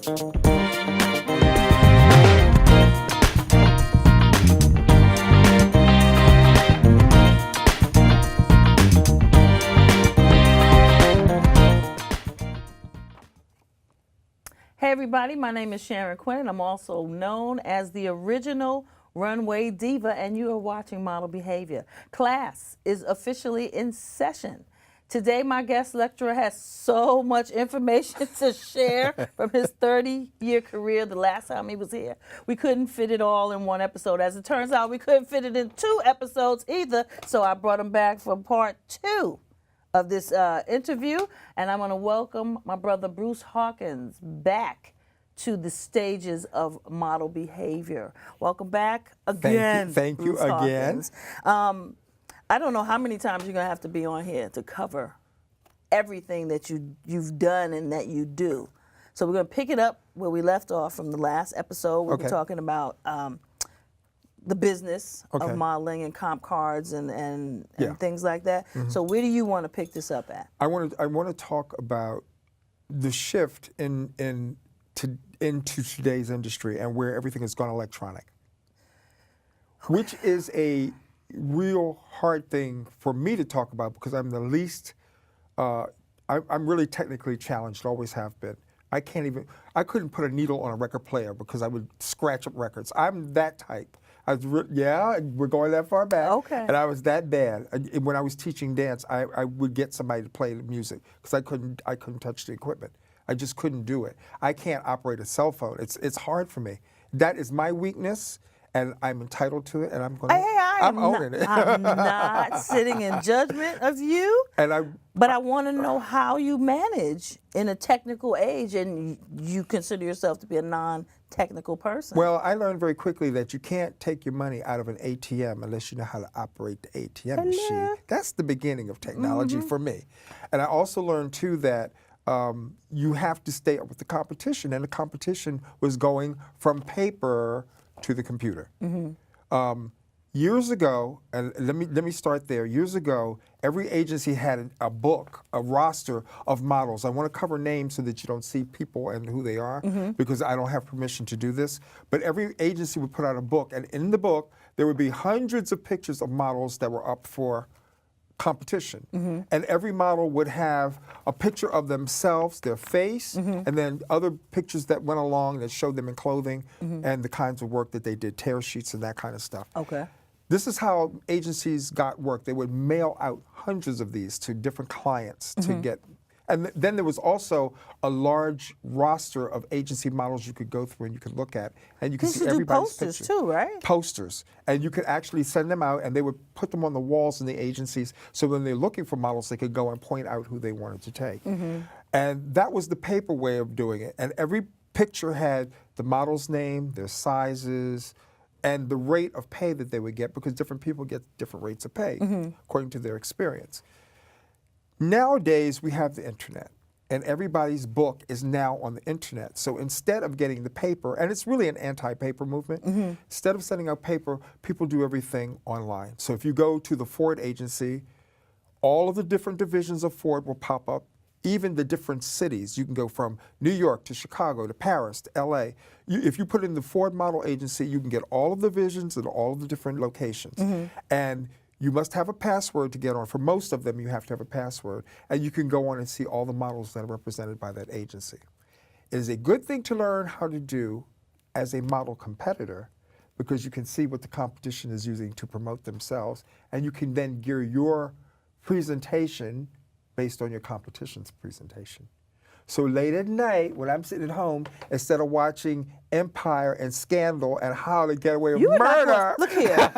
Hey everybody, my name is Sharon Quinn and I'm also known as the original runway diva, and you are watching Model Behavior. Class is officially in session. Today my guest lecturer has so much information to share from his 30-year career the last time he was here. We couldn't fit it all in one episode. As it turns out, we couldn't fit it in 2 episodes either, so I brought him back for part 2 of this interview, and I'm going to welcome my brother Bruce Hawkins back to the stages of Model Behavior. Welcome back again. Thank you again. I don't know how many times you're going to have to be on here to cover everything that you've done and that you do. So we're going to pick it up where we left off from the last episode. We were talking about the business of modeling and comp cards and things like that. Mm-hmm. So where do you want to pick this up at? I want to talk about the shift into today's industry and where everything has gone electronic, which is a real hard thing for me to talk about because I'm the least. I'm really technically challenged. Always have been. I couldn't put a needle on a record player because I would scratch up records. I'm that type. We're going that far back. Okay. And I was that bad. When I was teaching dance, I would get somebody to play the music because I couldn't touch the equipment. I just couldn't do it. I can't operate a cell phone. It's hard for me. That is my weakness, and I'm entitled to it, and I'm owning it. I'm not sitting in judgment of you, but I want to know how you manage in a technical age, and you consider yourself to be a non-technical person. Well, I learned very quickly that you can't take your money out of an ATM unless you know how to operate the ATM machine. That's the beginning of technology for me. And I also learned, too, that you have to stay up with the competition, and the competition was going from paper to the computer. Years ago, and let me start there. Years ago, every agency had a book, a roster of models. I want to cover names so that you don't see people and who they are, because I don't have permission to do this. But every agency would put out a book, and in the book, there would be hundreds of pictures of models that were up for competition. And every model would have a picture of themselves, their face, and then other pictures that went along that showed them in clothing and the kinds of work that they did, tear sheets and that kind of stuff. Okay. This is how agencies got work. They would mail out hundreds of these to different clients to get. And then there was also a large roster of agency models you could go through and you could look at, and you could see everybody's picture. Posters too, right? Posters, and you could actually send them out, and they would put them on the walls in the agencies, so when they're looking for models, they could go and point out who they wanted to take. And that was the paper way of doing it. And every picture had the model's name, their sizes, and the rate of pay that they would get, because different people get different rates of pay according to their experience. Nowadays, we have the internet, and everybody's book is now on the internet. So instead of getting the paper, and it's really an anti-paper movement, instead of sending out paper, people do everything online. So if you go to the Ford agency, all of the different divisions of Ford will pop up, even the different cities. You can go from New York to Chicago to Paris to LA. If you put in the Ford Model Agency, you can get all of the divisions and all of the different locations. And you must have a password to get on. For most of them, you have to have a password. And you can go on and see all the models that are represented by that agency. It is a good thing to learn how to do as a model competitor, because you can see what the competition is using to promote themselves, and you can then gear your presentation based on your competition's presentation. So late at night, when I'm sitting at home, instead of watching Empire and Scandal and How to Get Away with Murder, look here.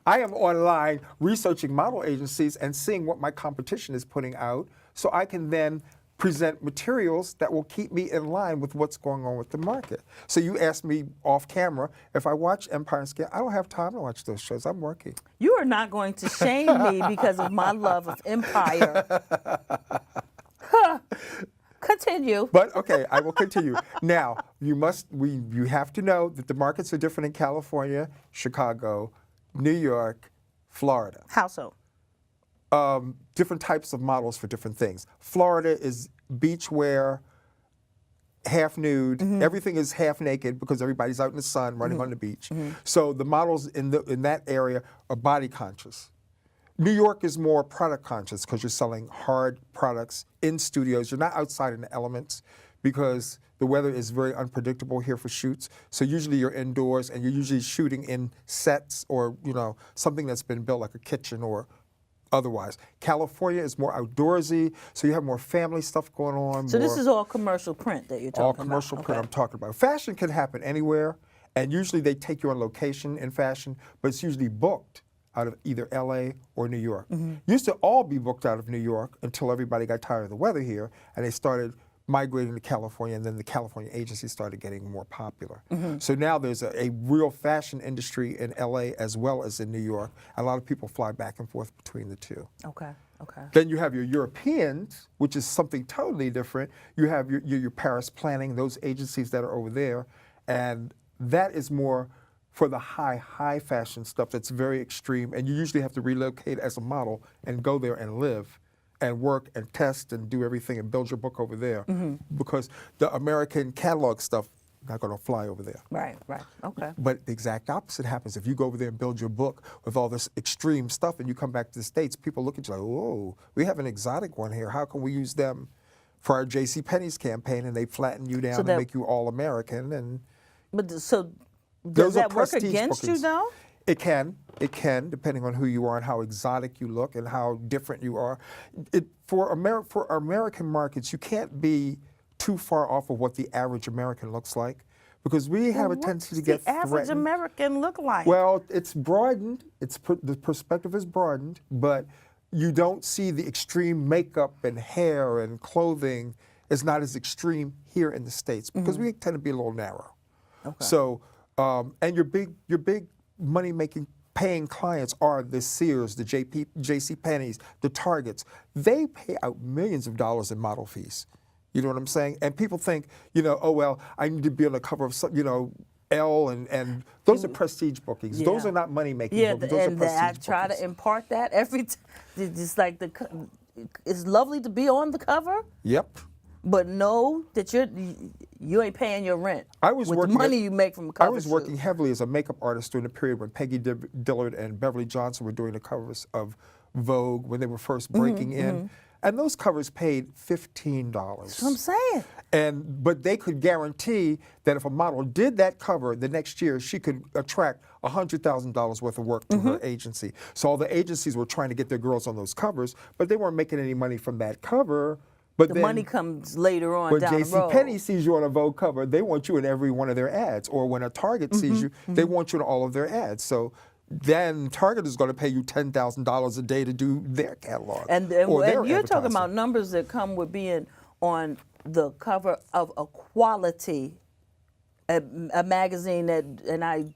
I am online researching model agencies and seeing what my competition is putting out, so I can then present materials that will keep me in line with what's going on with the market. So you asked me off camera, if I watch Empire and Scandal, I don't have time to watch those shows. I'm working. You are not going to shame me because of my love of Empire. Continue. But okay, I will continue. Now, you have to know that the markets are different in California, Chicago, New York, Florida. How so? Different types of models for different things. Florida is beachwear, half nude. Everything is half naked because everybody's out in the sun, running on the beach. So the models in that area are body conscious. New York is more product conscious because you're selling hard products in studios. You're not outside in the elements because the weather is very unpredictable here for shoots. So usually you're indoors and you're usually shooting in sets or something that's been built like a kitchen or otherwise. California is more outdoorsy, so you have more family stuff going on. So this is all commercial print that you're talking about? All commercial print I'm talking about. Fashion can happen anywhere, and usually they take you on location in fashion, but it's usually booked out of either LA or New York. Used to all be booked out of New York until everybody got tired of the weather here, and they started migrating to California, and then the California agencies started getting more popular. So now there's a real fashion industry in LA as well as in New York. A lot of people fly back and forth between the two. Okay, okay. Then you have your Europeans, which is something totally different. You have your Paris planning, those agencies that are over there, and that is more for the high fashion stuff that's very extreme, and you usually have to relocate as a model and go there and live and work and test and do everything and build your book over there because the American catalog stuff not going to fly over there. Right, okay. But the exact opposite happens. If you go over there and build your book with all this extreme stuff and you come back to the States, people look at you like, whoa, we have an exotic one here. How can we use them for our JCPenney's campaign? And they flatten you down and make you all American. And but so does that work against you though? It can, depending on who you are and how exotic you look and how different you are. For American markets, you can't be too far off of what the average American looks like because we have a tendency to get threatened. What does the average American look like? Well, it's broadened. The perspective is broadened, but you don't see the extreme makeup and hair and clothing is not as extreme here in the States because we tend to be a little narrow. Okay. So, and your big money-making paying clients are the Sears, the JCPenney's, the Targets. They pay out millions of dollars in model fees. You know what I'm saying? And people think, oh, well, I need to be on the cover of some, Elle and those are prestige bookings. Yeah. Those are not money-making bookings. Those are prestige I try to impart that every time. It's like it's lovely to be on the cover. Yep. But know that you ain't paying your rent with the money you make from a cover I was working heavily as a makeup artist during the period when Peggy Dillard and Beverly Johnson were doing the covers of Vogue when they were first breaking in. And those covers paid $15. That's what I'm saying. But they could guarantee that if a model did that cover the next year, she could attract $100,000 worth of work to her agency. So all the agencies were trying to get their girls on those covers, but they weren't making any money from that cover. But the money comes later on down the road. When JCPenney sees you on a Vogue cover, they want you in every one of their ads. Or when a Target sees you, they want you in all of their ads. So then Target is going to pay you $10,000 a day to do their catalog. And you're talking about numbers that come with being on the cover of a quality, a magazine that, and I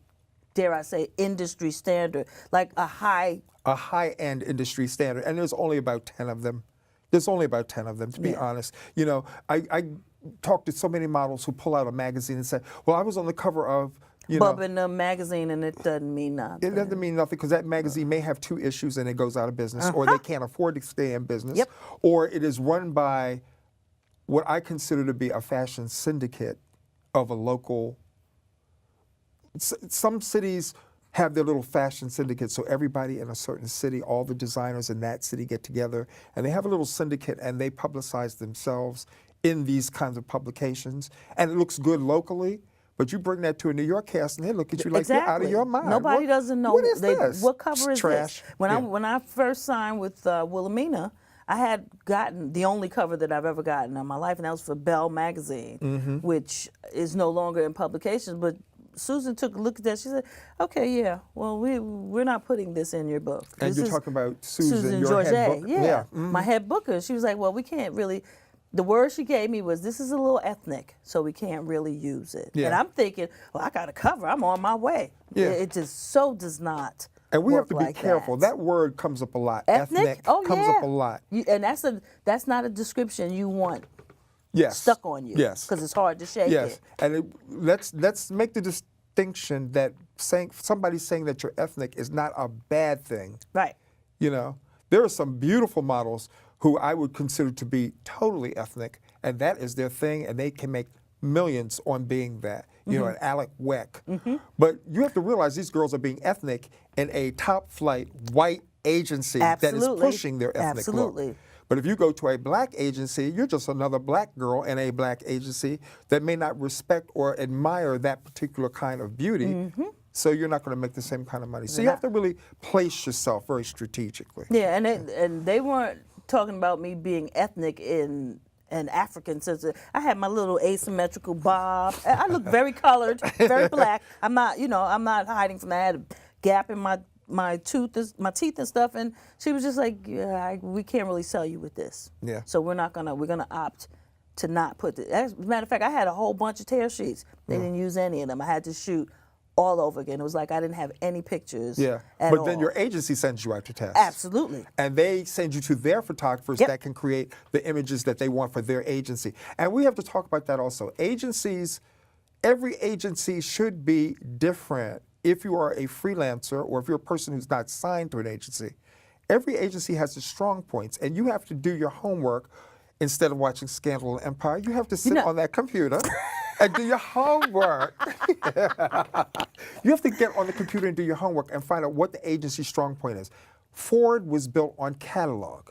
dare I say, industry standard, like a high-end industry standard. And there's only about 10 of them. There's only about 10 of them, to be honest. I talk to so many models who pull out a magazine and say, well, I was on the cover of, Bub in the magazine, and it doesn't mean nothing. It doesn't mean nothing because that magazine may have 2 issues and it goes out of business, or they can't afford to stay in business, or it is run by what I consider to be a fashion syndicate of a local. Some cities have their little fashion syndicate, so everybody in a certain city, all the designers in that city get together, and they have a little syndicate, and they publicize themselves in these kinds of publications, and it looks good locally, but you bring that to a New York cast, and they look at you like you're out of your mind. Nobody doesn't know. What is this? What cover is trash. This? When I first signed with Wilhelmina, I had gotten the only cover that I've ever gotten in my life, and that was for Belle magazine, which is no longer in publication, but Susan took a look at that. She said, "Okay, yeah. Well, we're not putting this in your book." And you're talking about Susan your Georget, head booker. yeah. My head booker. She was like, "Well, we can't really." The word she gave me was, "This is a little ethnic, so we can't really use it." Yeah. And I'm thinking, "Well, I got a cover. I'm on my way." Yeah. It just so does not. And we have to be like careful. That word comes up a lot. Ethnic comes up a lot. And that's not a description you want. Yes. Stuck on you. Yes. Because it's hard to shake it. And let's make the distinction that somebody saying that you're ethnic is not a bad thing. Right. There are some beautiful models who I would consider to be totally ethnic, and that is their thing, and they can make millions on being that, an Alec Weck. But you have to realize these girls are being ethnic in a top flight white agency that is pushing their ethnic look. But if you go to a black agency, you're just another black girl in a black agency that may not respect or admire that particular kind of beauty. So you're not going to make the same kind of money. So you have to really place yourself very strategically. Yeah, and they weren't talking about me being ethnic in an African sense. I had my little asymmetrical bob. I look very colored, very black. I'm not, I'm not hiding from that. I had a gap in my teeth and stuff, and she was just like, yeah, we can't really sell you with this. Yeah. So we're gonna opt to not put this. As a matter of fact, I had a whole bunch of tear sheets. They didn't use any of them. I had to shoot all over again. It was like I didn't have any pictures. Yeah. at But all. then your agency sends you out to test. Absolutely. And they send you to their photographers that can create the images that they want for their agency. And we have to talk about that also. Agencies, every agency should be different. If you are a freelancer or if you're a person who's not signed to an agency, every agency has its strong points, and you have to do your homework instead of watching Scandal and Empire. You have to sit on that computer and do your homework. You have to get on the computer and do your homework and find out what the agency's strong point is. Ford was built on catalog.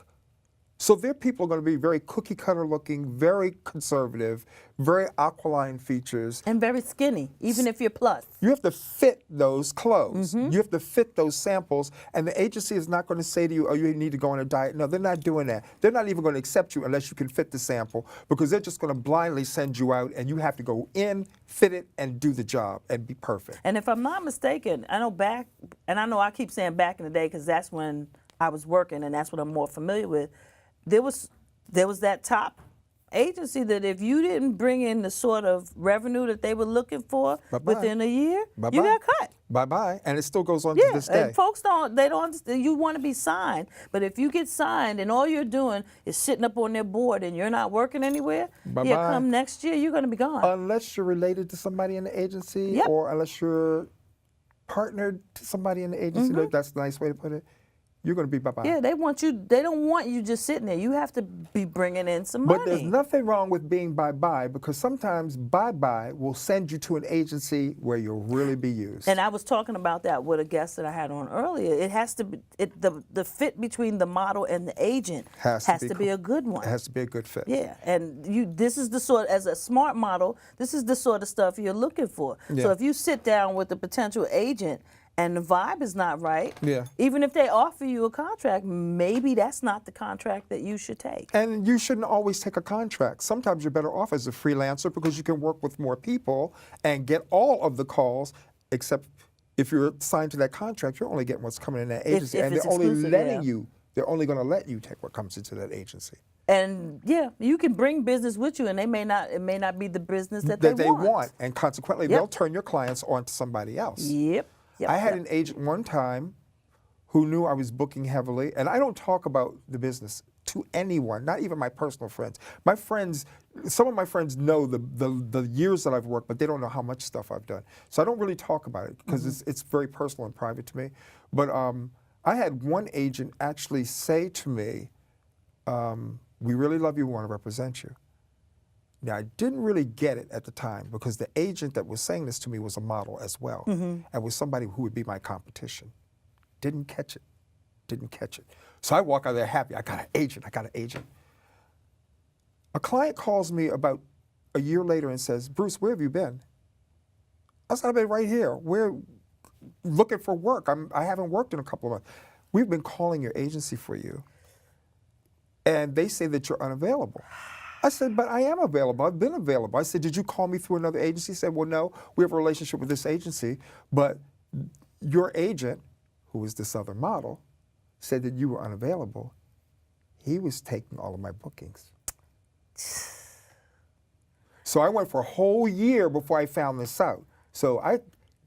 So their people are going to be very cookie cutter looking, very conservative, very aquiline features. And very skinny, even if you're plus. You have to fit those clothes. You have to fit those samples. And the agency is not going to say to you, oh, you need to go on a diet. No, they're not doing that. They're not even going to accept you unless you can fit the sample, because they're just going to blindly send you out, and you have to go in, fit it, and do the job and be perfect. And if I'm not mistaken, I know I keep saying back in the day because that's when I was working and that's what I'm more familiar with. There was that top agency that if you didn't bring in the sort of revenue that they were looking for within a year, you got cut. Bye-bye. And it still goes on to this day. And folks don't understand. You want to be signed, but if you get signed and all you're doing is sitting up on their board and you're not working anywhere, come next year, you're going to be gone. Unless you're related to somebody in the agency or unless you're partnered to somebody in the agency, that's a nice way to put it. You're going to be bye-bye. Yeah, they don't want you just sitting there. You have to be bringing in some money. But there's nothing wrong with being bye-bye, because sometimes bye-bye will send you to an agency where you'll really be used. And I was talking about that with a guest that I had on earlier. It has to be, the fit between the model and the agent has to be a good one. It has to be a good fit. Yeah, and this is the sort, as a smart model, this is the sort of stuff you're looking for. Yeah. So if you sit down with a potential agent and the vibe is not right, Yeah. even if they offer you a contract, maybe that's not the contract that you should take. And you shouldn't always take a contract. Sometimes you're better off as a freelancer because you can work with more people and get all of the calls, except if you're signed to that contract, you're only getting what's coming in that agency. If and it's they're only exclusive, letting you, they're only going to let you take what comes into that agency. And yeah, you can bring business with you, and it may not be the business that they want. And consequently, they'll turn your clients on to somebody else. Yep. I had an agent one time who knew I was booking heavily, and I don't talk about the business to anyone, not even my personal friends. My friends, some of my friends know the years that I've worked, but they don't know how much stuff I've done. So I don't really talk about it because it's very personal and private to me. But I had one agent actually say to me, we really love you, we want to represent you. Now, I didn't really get it at the time because the agent that was saying this to me was a model as well, and was somebody who would be my competition. Didn't catch it. So I walk out there happy. I got an agent. A client calls me about a year later and says, Bruce, where have you been? I said, I've been right here. We're looking for work. I haven't worked in a couple of months. We've been calling your agency for you, and they say that you're unavailable. I said, but I am available. I've been available. I said, did you call me through another agency? He said, well, no, we have a relationship with this agency, but your agent, who was this other model, said that you were unavailable. He was taking all of my bookings. So I went for a whole year before I found this out. So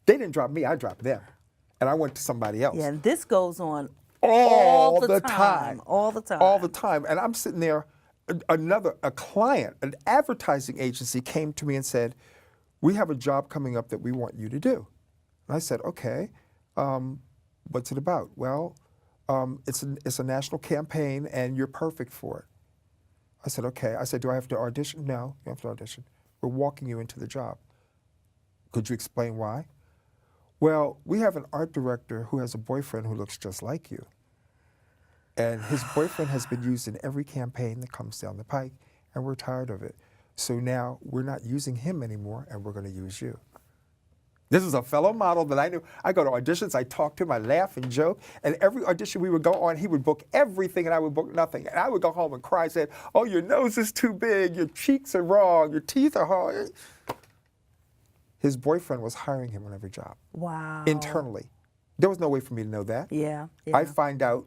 they didn't drop me, I dropped them. And I went to somebody else. Yeah, and this goes on all the time. All the time. All the time. And I'm sitting there, a client, an advertising agency came to me and said, we have a job coming up that we want you to do. And I said, okay, what's it about? Well, it's a national campaign and you're perfect for it. I said, okay. I said, do I have to audition? No, you don't have to audition. We're walking you into the job. Could you explain why? Well, we have an art director who has a boyfriend who looks just like you. And his boyfriend has been used in every campaign that comes down the pike, and we're tired of it. So now we're not using him anymore, and we're going to use you. This is a fellow model that I knew. I go to auditions, I talk to him, I laugh and joke, and every audition we would go on, he would book everything, and I would book nothing. And I would go home and cry, saying, oh, your nose is too big, your cheeks are wrong, your teeth are hard. His boyfriend was hiring him on every job. Wow. Internally. There was no way for me to know that. Yeah. I find out,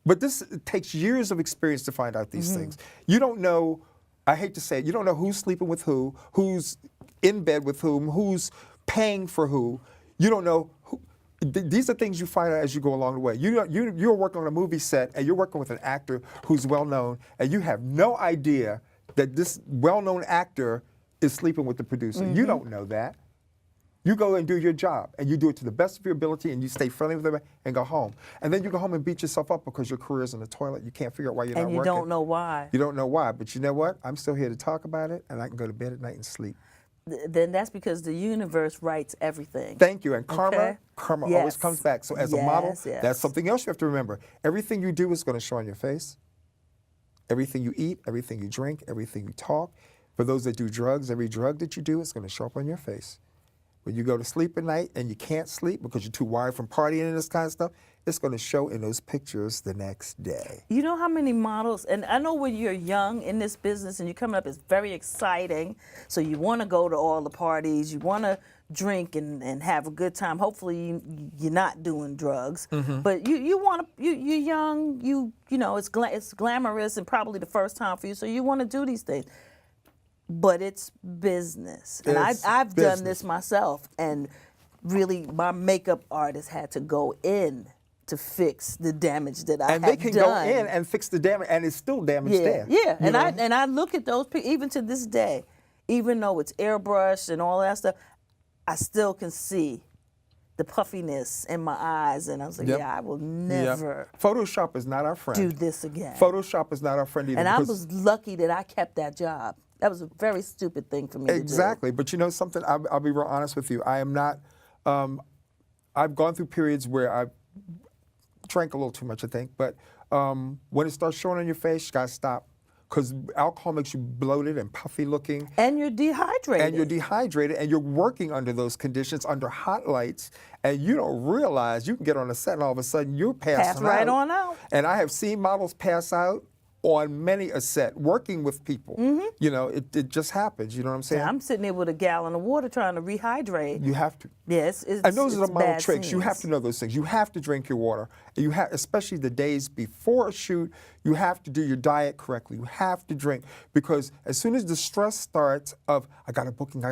but this takes years of experience to find out these things. You don't know, I hate to say it, you don't know who's sleeping with who, who's in bed with whom, who's paying for who. You don't know who. These are things you find out as you go along the way. You're working on a movie set and you're working with an actor who's well known, and you have no idea that this well-known actor is sleeping with the producer. You don't know that. You go and do your job, and you do it to the best of your ability, and you stay friendly with them and go home. And then you go home and beat yourself up because your career's in the toilet. You can't figure out why you're not working. And you don't know why. You don't know why, but you know what? I'm still here to talk about it, and I can go to bed at night and sleep. Then that's because the universe writes everything. Thank you. And karma, Okay. karma Yes. always comes back. So as a model, Yes. that's something else you have to remember. Everything you do is going to show on your face. Everything you eat, everything you drink, everything you talk. For those that do drugs, every drug that you do is going to show up on your face. When you go to sleep at night and you can't sleep because you're too wired from partying and this kind of stuff, it's going to show in those pictures the next day. You know how many models, and I know when you're young in this business and you're coming up, it's very exciting. So you want to go to all the parties, you want to drink and have a good time. Hopefully you're not doing drugs, but you're young, you know, it's glamorous and probably the first time for you, so you want to do these things. But it's business. And I've done this myself, and really my makeup artist had to go in to fix the damage that I have done. And they can go in and fix the damage, and it's still damage there. Yeah, and I look at those people, even to this day, even though it's airbrushed and all that stuff, I still can see the puffiness in my eyes, and I was like, yeah, I will never Photoshop is not our friend. do this again. Photoshop is not our friend either. And I was lucky that I kept that job. That was a very stupid thing for me to do. Exactly, but you know something, I'll be real honest with you. I am not, I've gone through periods where I drank a little too much, I think, but when it starts showing on your face, you gotta stop. Because alcohol makes you bloated and puffy looking. And you're dehydrated. And you're dehydrated, and you're working under those conditions, under hot lights, and you don't realize you can get on a set and all of a sudden you're passing out. Pass right on out. And I have seen models pass out on many a set, working with people. You know, it just happens, you know what I'm saying? Yeah, I'm sitting there with a gallon of water trying to rehydrate. You have to. Yes, And those are the model bad tricks. You have to know those things. You have to drink your water. You have, especially the days before a shoot, you have to do your diet correctly. You have to drink, because as soon as the stress starts of, I got a booking, all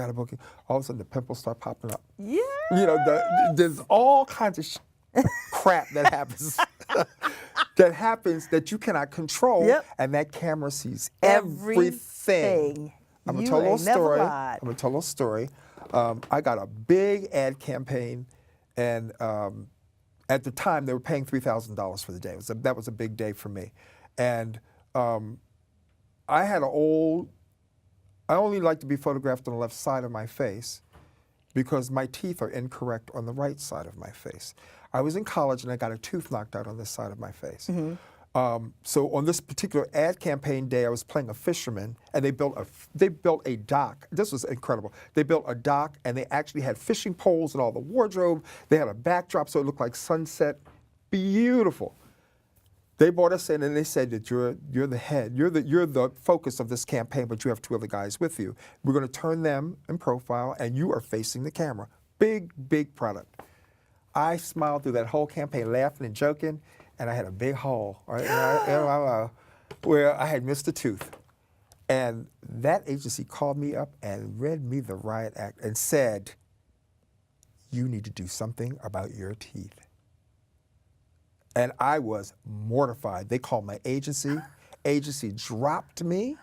of a sudden the pimples start popping up. Yeah. You know, there's all kinds of crap that happens. That happens that you cannot control, and that camera sees everything. I'm gonna tell a little story. I'm gonna tell a little story. I got a big ad campaign, and at the time they were paying $3,000 for the day. That was a big day for me, and I had I only like to be photographed on the left side of my face because my teeth are incorrect on the right side of my face. I was in college and I got a tooth knocked out on this side of my face. So on this particular ad campaign day, I was playing a fisherman, and they built a dock. This was incredible. They built a dock, and they actually had fishing poles and all the wardrobe. They had a backdrop so it looked like sunset. Beautiful. They brought us in and they said that you're the head, you're the focus of this campaign, but you have two other guys with you. We're going to turn them in profile, and you are facing the camera. Big, big product. I smiled through that whole campaign, laughing and joking, and I had a big hole where I had missed a tooth. And that agency called me up and read me the riot act and said, you need to do something about your teeth. And I was mortified. They called my agency. Agency dropped me,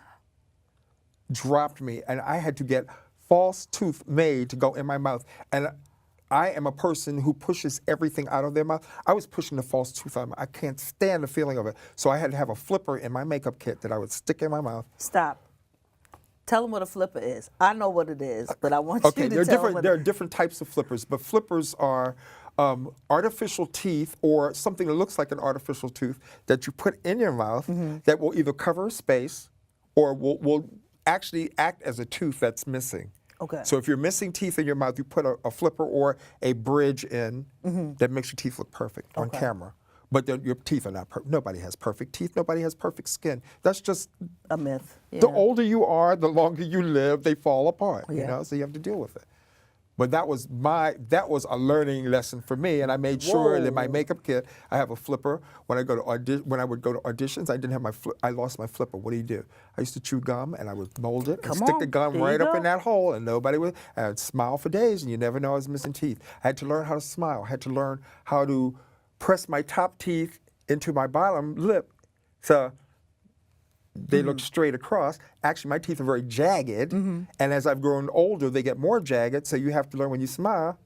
and I had to get false tooth made to go in my mouth. And I am a person who pushes everything out of their mouth. I was pushing the false tooth out of my mouth. I can't stand the feeling of it. So I had to have a flipper in my makeup kit that I would stick in my mouth. Stop. Tell them what a flipper is. I know what it is, but I want Okay, you to there are tell different. them. There are different types of flippers, but flippers are artificial teeth or something that looks like an artificial tooth that you put in your mouth that will either cover a space or will actually act as a tooth that's missing. Okay. So if you're missing teeth in your mouth, you put a flipper or a bridge in that makes your teeth look perfect on camera. But your teeth are not perfect. Nobody has perfect teeth. Nobody has perfect skin. That's just A myth. Yeah. the older you are, the longer you live, they fall apart. You Yeah. know, so you have to deal with it. But that was a learning lesson for me, and I made sure that in my makeup kit I have a flipper. When I go to when I would go to auditions, I didn't have my I lost my flipper. What do? I used to chew gum, and I would mold it and stick the gum There you right up go. in that hole, and nobody would. I'd smile for days, and you never know I was missing teeth. I had to learn how to smile. I had to learn how to press my top teeth into my bottom lip, so they look straight across. Actually, my teeth are very jagged, and as I've grown older, they get more jagged, so you have to learn when you smile.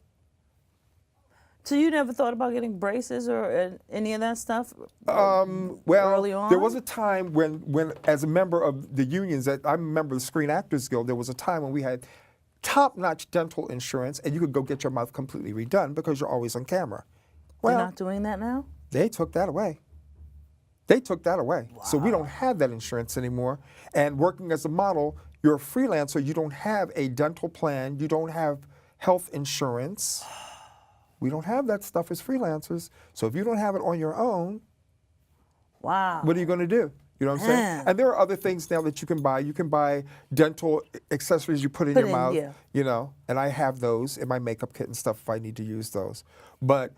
So you never thought about getting braces or any of that stuff? Well, early on? there was a time when, as a member of the unions, I'm a member of the Screen Actors Guild, there was a time when we had top-notch dental insurance, and you could go get your mouth completely redone because you're always on camera. You're Well, not doing that now? they took that away. They took that away. So we don't have that insurance anymore. And working as a model, you're a freelancer, you don't have a dental plan, you don't have health insurance. We don't have that stuff as freelancers. So if you don't have it on your own, Wow. what are you going to do? You know what I'm saying? Man. And there are other things now that you can buy. You can buy dental accessories you put in your mouth, yeah. you know, and I have those in my makeup kit and stuff if I need to use those. But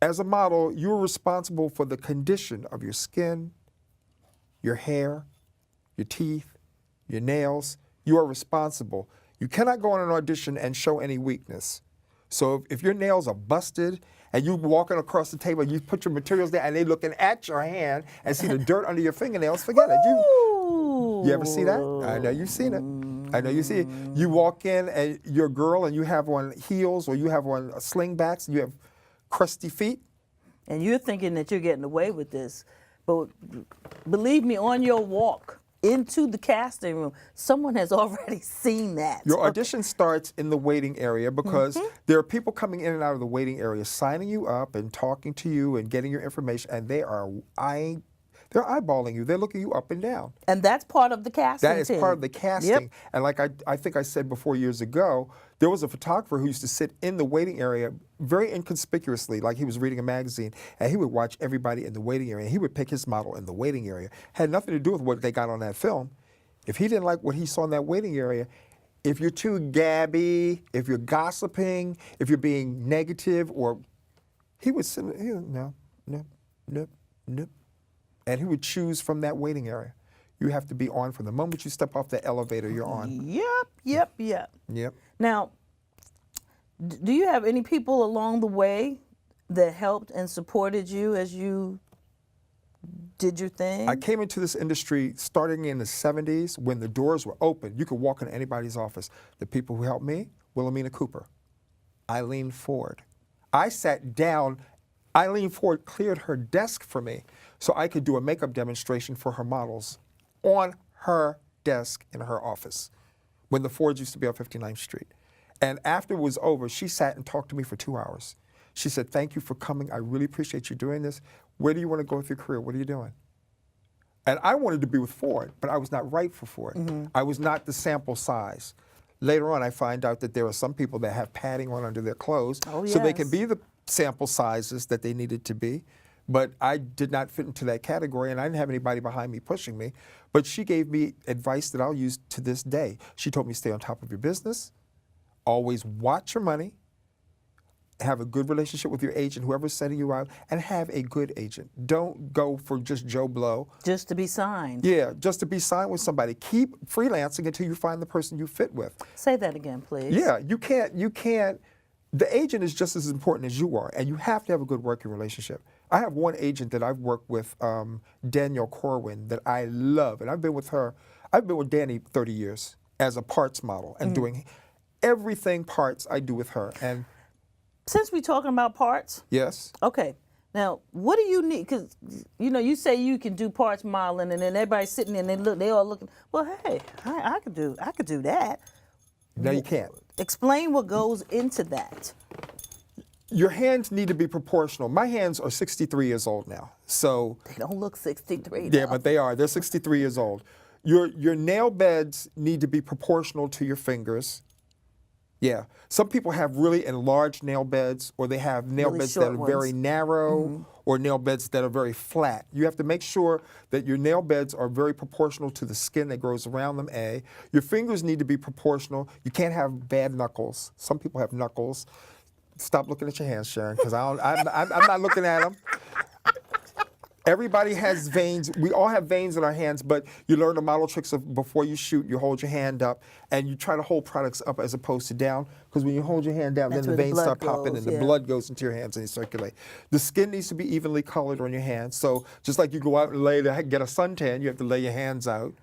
as a model, you're responsible for the condition of your skin, your hair, your teeth, your nails. You are responsible. You cannot go on an audition and show any weakness. So if your nails are busted and you're walking across the table, you put your materials there and they're looking at your hand and see the dirt under your fingernails, forget it. You ever see that? I know you've seen it. I know you see it. You walk in and you're a girl and you have on heels or you have on slingbacks and you have crusty feet. And you're thinking that you're getting away with this. But believe me, on your walk into the casting room, someone has already seen that. Your audition starts in the waiting area because there are people coming in and out of the waiting area, signing you up and talking to you and getting your information, and they're eyeballing you. They're looking you up and down. And that's part of the casting That is team. part of the casting. Yep. And like I think I said before years ago, there was a photographer who used to sit in the waiting area very inconspicuously, like he was reading a magazine, and he would watch everybody in the waiting area. And he would pick his model in the waiting area. Had nothing to do with what they got on that film. If he didn't like what he saw in that waiting area, if you're too gabby, if you're gossiping, if you're being negative, or he would sit, no, and he would choose from that waiting area. You have to be on from the moment you step off the elevator, you're on. Yep. Yep. Now, do you have any people along the way that helped and supported you as you did your thing? I came into this industry starting in the 70s when the doors were open. You could walk into anybody's office. The people who helped me, Wilhelmina Cooper, Eileen Ford. I sat down. Eileen Ford cleared her desk for me so I could do a makeup demonstration for her models on her desk in her office when the Fords used to be on 59th Street. And after it was over, she sat and talked to me for 2 hours. She said, "Thank you for coming. I really appreciate you doing this. Where do you want to go with your career? What are you doing?" And I wanted to be with Ford, but I was not right for Ford. I was not the sample size. Later on, I find out that there are some people that have padding on under their clothes, so they can yes. be the sample sizes that they needed to be. But I did not fit into that category, and I didn't have anybody behind me pushing me. But she gave me advice that I'll use to this day. She told me stay on top of your business, always watch your money, have a good relationship with your agent, whoever's setting you out, and have a good agent. Don't go for just Joe Blow. Just to be signed. Yeah, just to be signed with somebody. Keep freelancing until you find the person you fit with. Say that again, please. Yeah, you can't, the agent is just as important as you are, and you have to have a good working relationship. I have one agent that I've worked with, Danielle Corwin, that I love, and I've been with Danny 30 years as a parts model and doing everything parts I do with her. And Since we're talking about parts, yes, okay, Now, what do you need? Because, you say you can do parts modeling, and then everybody's sitting there and they all looking, well, hey, I could do that. No, you can't. Explain what goes into that. Your hands need to be proportional. My hands are 63 years old now, so. They don't look 63. Yeah, but they are. They're 63 years old. Your nail beds need to be proportional to your fingers. Yeah. Some people have really enlarged nail beds, or they have nail Really beds that are short very ones. narrow, or nail beds that are very flat. You have to make sure that your nail beds are very proportional to the skin that grows around them, A. Your fingers need to be proportional. You can't have bad knuckles. Some people have knuckles. Stop looking at your hands, Sharon, because I'm not looking at them. Everybody has veins. We all have veins in our hands, but you learn the model tricks of before you shoot, you hold your hand up and you try to hold products up as opposed to down, because when you hold your hand down, That's then the where the veins start blood popping goes, and the yeah. blood goes into your hands and you circulate. The skin needs to be evenly colored on your hands. So just like you go out and get a suntan, you have to lay your hands out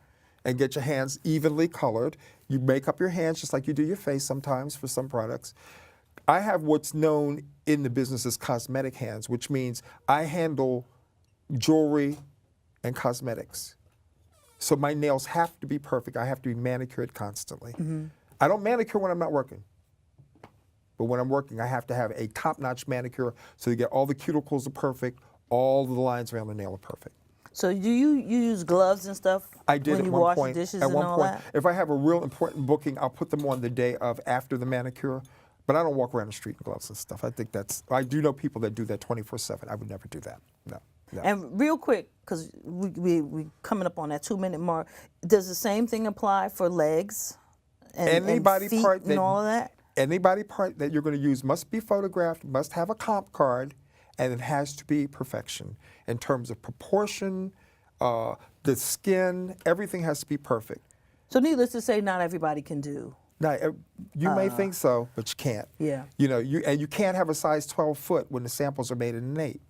and get your hands evenly colored. You make up your hands just like you do your face sometimes for some products. I have what's known in the business as cosmetic hands, which means I handle jewelry and cosmetics. So my nails have to be perfect. I have to be manicured constantly. I don't manicure when I'm not working. But when I'm working, I have to have a top-notch manicure so you get all the cuticles are perfect, all the lines around the nail are perfect. So do you use gloves and stuff I did when at you one wash point. the dishes At and one all point, that? if I have a real important booking, I'll put them on the day of after the manicure. But I don't walk around the street in gloves and stuff. I do know people that do that 24/7. I would never do that. No. And real quick, because we coming up on that 2-minute mark, does the same thing apply for legs and feet and all of that? Anybody part that you're going to use must be photographed, must have a comp card, and it has to be perfection in terms of proportion, the skin, everything has to be perfect. So needless to say, not everybody can do. Now, you may think so, but you can't. Yeah. You can't have a size 12 foot when the samples are made in an 8.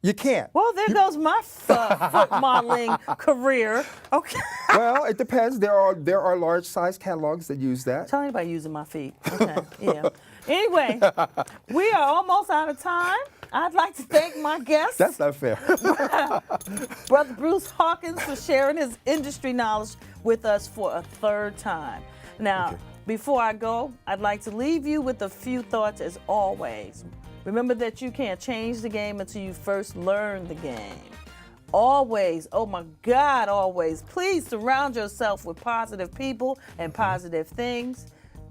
You can't. Well, there goes my foot modeling career. Okay. Well, it depends. There are large size catalogs that use that. Tell anybody using my feet. Okay. Yeah. Anyway, we are almost out of time. I'd like to thank my guest, That's not fair. Brother Bruce Hawkins, for sharing his industry knowledge with us for a third time. Now, before I go, I'd like to leave you with a few thoughts as always. Remember that you can't change the game until you first learn the game. Always, oh my God, always, please surround yourself with positive people and positive things.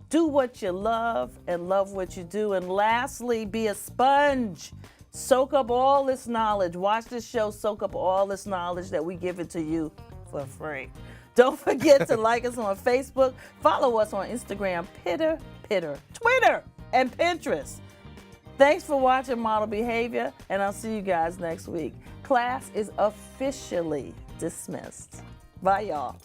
Do what you love and love what you do. And lastly, be a sponge. Soak up all this knowledge. Watch this show, soak up all this knowledge that we give it to you for free. Don't forget to like us on Facebook. Follow us on Instagram, Twitter, and Pinterest. Thanks for watching Model Behavior, and I'll see you guys next week. Class is officially dismissed. Bye, y'all.